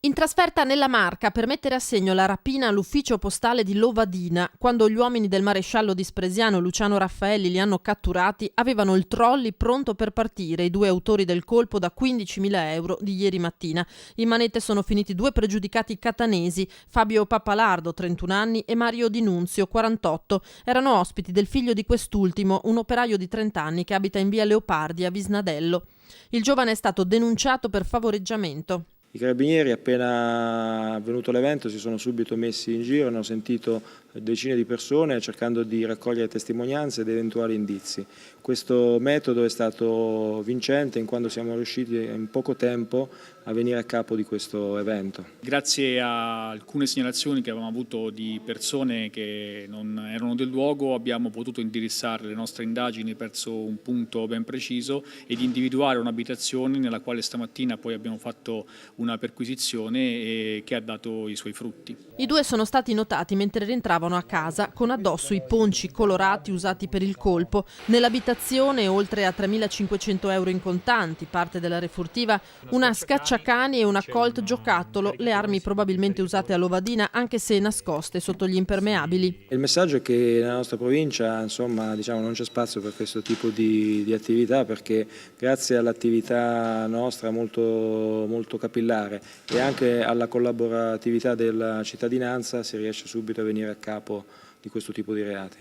In trasferta nella Marca per mettere a segno la rapina all'ufficio postale di Lovadina, quando gli uomini del maresciallo di Spresiano Luciano Raffaelli li hanno catturati, avevano il trolley pronto per partire, i due autori del colpo da 15.000 euro di ieri mattina. In manette sono finiti due pregiudicati catanesi, Fabio Pappalardo, 31 anni, e Mario Di Nunzio, 48. Erano ospiti del figlio di quest'ultimo, un operaio di 30 anni che abita in via Leopardi a Visnadello. Il giovane è stato denunciato per favoreggiamento. I carabinieri, appena avvenuto l'evento, si sono subito messi in giro, hanno sentito decine di persone cercando di raccogliere testimonianze ed eventuali indizi. Questo metodo è stato vincente in quanto siamo riusciti in poco tempo a venire a capo di questo evento. Grazie a alcune segnalazioni che avevamo avuto di persone che non erano del luogo, abbiamo potuto indirizzare le nostre indagini verso un punto ben preciso ed individuare un'abitazione nella quale stamattina poi abbiamo fatto una perquisizione che ha dato i suoi frutti. I due sono stati notati mentre rientravano a casa con addosso i ponci colorati usati per il colpo. Nell'abitazione, oltre a 3.500 euro in contanti, parte della refurtiva, una scacciacani e una Colt giocattolo, le armi probabilmente usate a Lovadina anche se nascoste sotto gli impermeabili. Il messaggio è che nella nostra provincia non c'è spazio per questo tipo di attività, perché grazie all'attività nostra molto capillare e anche alla collaboratività della cittadinanza si riesce subito a venire a capo di questo tipo di reati.